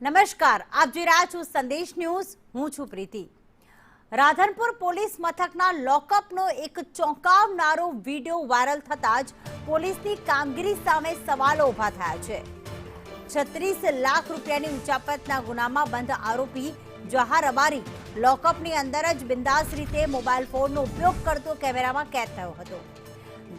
નમસ્કાર, આપ જોઈ રહ્યા છો સંદેશ ન્યૂઝ. હું છું પ્રીતિ. રાધનપુર પોલીસ મથકના લોકઅપનો એક ચોંકાવનારો વિડીયો વાયરલ થતા જ પોલીસની કામગીરી સામે સવાલો ઉભા થયા છે. 36 લાખ રૂપિયાની ઉચાપતના ગુનામાં બંધ આરોપી જહાર અબારી લોકઅપની અંદર જ બિંદાસ રીતે મોબાઈલ ફોનનો ઉપયોગ કરતો કેમેરામાં કેદ થયો હતો.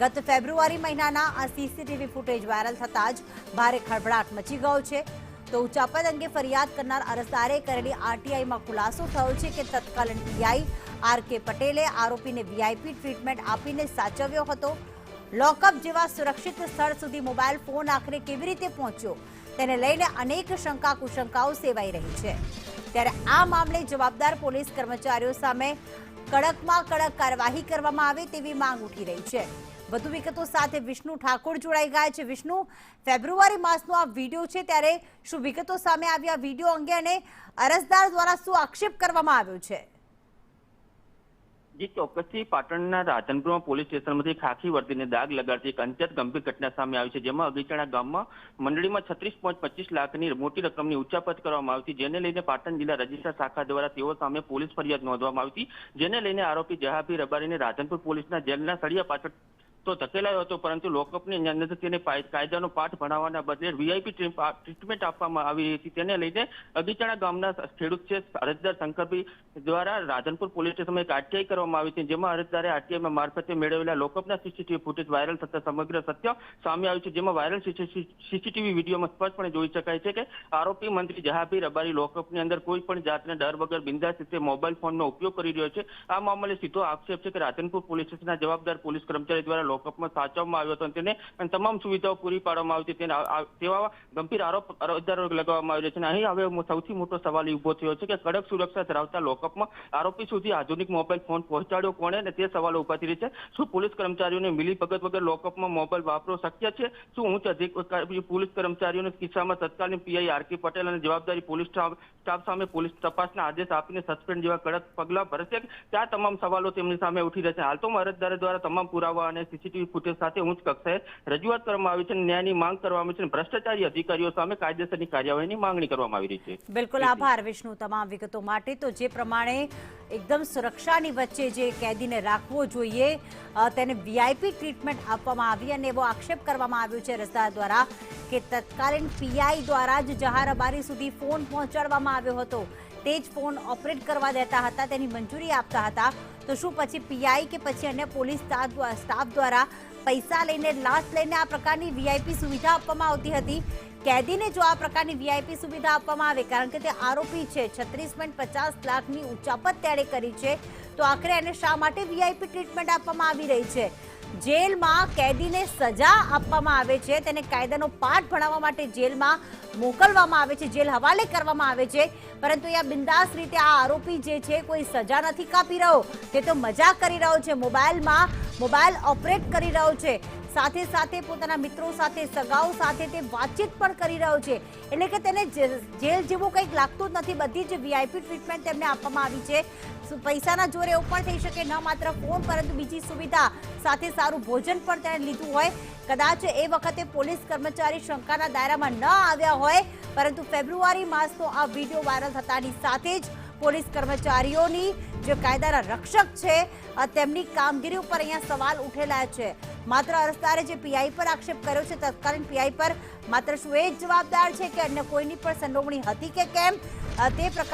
ગત ફેબ્રુઆરી મહિનાના આ સીસીટીવી ફૂટેજ વાયરલ થતા જ ભારે ખળભળાટ મચી ગયો છે. તો ઉચાપત અંગે ફરિયાદ કરનાર અરજદારે કરેલી આરટીઆઈમાં ખુલાસો થયો છે કે તત્કાલીન પીઆઈ આર.કે. પટેલે આરોપીને વીઆઈપી ટ્રીટમેન્ટ આપીને સાચવ્યો હતો. લોકઅપ જેવા સુરક્ષિત સ્થળ સુધી મોબાઈલ ફોન આખરે કેવી રીતે પહોંચ્યો તેને લઈને અનેક શંકા કુશંકાઓ સેવાઈ રહી છે. ત્યારે આ મામલે જવાબદાર પોલીસ કર્મચારીઓ સામે કડકમાં કડક કાર્યવાહી કરવામાં આવે તેવી માંગ ઉઠી રહી છે. વધુ વિગતો સાથે વિષ્ણુ ઠાકોર જોડાઈ ગયા છે. વિષ્ણુ, ફેબ્રુઆરી માસનો આ વિડીયો છે, ત્યારે શું વિગતો સામે આવી આ વિડીયો અંગે અને અરજદાર દ્વારા શું આક્ષેપ કરવામાં આવ્યો છે? જી ચોક્કસથી પાટણના રાધનપુરમાં પોલીસ સ્ટેશનમાંથી ખાખી વર્દીને દાગ લગાડતી એક અત્યંત ગંભીર ઘટના સામે આવી છે. જેમાં અગીચણા ગામમાં મંડળીમાં 36.25 લાખની મોટી રકમની ઉચાપત કરવામાં આવી હતી, જેને લઈને પાટણ જિલ્લા રજિસ્ટર શાખા દ્વારા તેઓ સામે પોલીસ ફરિયાદ નોંધવામાં આવી હતી. જેને લઈને આરોપી જહાબી રબારીને રાધનપુર પોલીસના જેલના સળિયા પાછળ તો ધકેલાયો હતો, પરંતુ લોકઅપની અંદર તેને કાયદાનો પાઠ ભણાવવાના બદલે વીઆઈપી ટ્રીટમેન્ટ આપવામાં આવી હતી. તેને લઈને અગીચણા ગામના ખેડૂત છે અરજદાર શંકરભાઈ દ્વારા રાધનપુર પોલીસ સ્ટેશનમાં એક આરટીઆઈ કરવામાં આવી હતી, જેમાં અરજદારે આરટીઆઈમાં મારફતે મેળવેલા લોકઅપના સીસીટીવી ફૂટેજ વાયરલ થતા સમગ્ર સત્ય સામે આવ્યું છે. જેમાં વાયરલ સીસીટીવી વિડીયોમાં સ્પષ્ટપણે જોઈ શકાય છે કે આરોપી મંત્રી જહાબી રબારી લોકઅપની અંદર કોઈ પણ જાતના ડર વગર બિંદાસ રીતે મોબાઈલ ફોનનો ઉપયોગ કરી રહ્યો છે. આ મામલે સીધો આક્ષેપ છે કે રાધનપુર પોલીસ સ્ટેશનના જવાબદાર પોલીસ કર્મચારી દ્વારા લોકઅપમાં સાચવવામાં આવ્યો હતો, તેને તમામ સુવિધાઓ પૂરી પાડવામાં આવી હતી. તેવા ગંભીર આરોપ અરજદારો લગાવવામાં આવ્યો છે. અહીં હવે સૌથી મોટો સવાલ ઉભો થયો છે કે કડક સુરક્ષા ધરાવતા લોકઅપમાં આરોપી સુધી આધુનિક મોબાઈલ ફોન પહોંચાડ્યો કોણે, અને તે સવાલો ઉભા થઈ રહ્યા છે. શું પોલીસ કર્મચારીઓને મિલીભગત વગર લોકઅપમાં મોબાઈલ વાપરવો શક્ય છે? શું ઉચ્ચ પોલીસ કર્મચારીઓના કિસ્સામાં તત્કાલીન પીઆઈ આર.કે. પટેલ અને જવાબદારી પોલીસ સ્ટાફ સામે પોલીસ તપાસના આદેશ આપીને સસ્પેન્ડ જેવા કડક પગલાં ભરશે? ત્યાં તમામ સવાલો તેમની સામે ઉઠી રહ્યા છે. હાલ તો અરજદાર દ્વારા તમામ પુરાવા અને સીસીટીવી ફૂટેજ સાથે ઉચ્ચ કક્ષાએ રજૂઆત કરવામાં આવી છે, ન્યાયની માંગ કરવામાં આવી છે, ભ્રષ્ટાચારી અધિકારીઓ સામે કાયદેસરની કાર્યવાહીની માંગણી કરવામાં આવી રહી છે. બિલકુલ, આભાર વિષ્ણુ તમામ વિગતો માટે. તો જે પ્રમાણે એકદમ સુરક્ષાની વચ્ચે જે કેદીને રાખવો જોઈએ તેને વીઆઈપી ટ્રીટમેન્ટ આપવામાં આવી અને એવો આક્ષેપ કરવામાં આવ્યો છે અરજદાર દ્વારા કે તત્કાલીન પીઆઈ દ્વારા જ જહાર અબારી સુધી ફોન પહોંચાડવામાં આવ્યો હતો, તે જ ફોન ઓપરેટ કરવા દેતા હતા, તેની મંજૂરી આપતા હતા. તો શું પછી પીઆઈ કે પછી અન્ય પોલીસ સ્ટાફ દ્વારા પૈસા લઈને લાંચ લઈને આ પ્રકારની વીઆઈપી સુવિધા આપવામાં આવતી હતી? કેદીને જો આ પ્રકારની વીઆઈપી સુવિધા આપવામાં આવે, કારણ કે તે આરોપી છે, 36.50 લાખની ઉચાપત તેણે કરી છે, તો આખરે એને શા માટે વીઆઈપી ટ્રીટમેન્ટ આપવામાં આવી રહી છે? જેલમાં કેદીને સજા આપવામાં આવે છે, તેને કાયદાનો પાઠ ભણાવવા માટે જેલમાં મોકલવામાં આવે છે, જેલ હવાલે કરવામાં આવે છે, પરંતુ અહીંયા બિંદાસ રીતે આ આરોપી જે છે કોઈ સજા નથી કાપી રહ્યો, તે તો મજા કરી રહ્યો છે, મોબાઈલ ઓપરેટ કરી રહ્યો છે, સાથે સાથે પોતાના મિત્રો સાથે સગાઓ સાથે તે વાતચીત પણ કરી રહ્યો છે. એટલે કે તેને જેલ જેવું કંઈક લાગતું જ નથી. બધી જ વીઆઈપી ટ્રીટમેન્ટ તેમને આપવામાં આવી છે. પૈસાના જોરે એવું પણ થઈ શકે, ન માત્ર ફોન પરંતુ બીજી સુવિધા સાથે સારું ભોજન પણ તેણે લીધું હોય. કદાચ એ વખતે પોલીસ કર્મચારી શંકાના દાયરામાં ન આવ્યા હોય, પરંતુ ફેબ્રુઆરી માસનો આ વિડીયો વાયરલ થતાની સાથે જ પોલીસ કર્મચારીઓની જે કાયદાના રક્ષક છે તેમની કામગીરી ઉપર અહીંયા સવાલ ઉઠેલા છે. માત્ર અરજદારે જે પીઆઈ પર આક્ષેપ કર્યો છે, તત્કાલીન પીઆઈ પર, માત્ર શું એ જ જવાબદાર છે કે અન્ય કોઈની પણ સંડોવણી હતી કે કેમ, તે પ્રકાર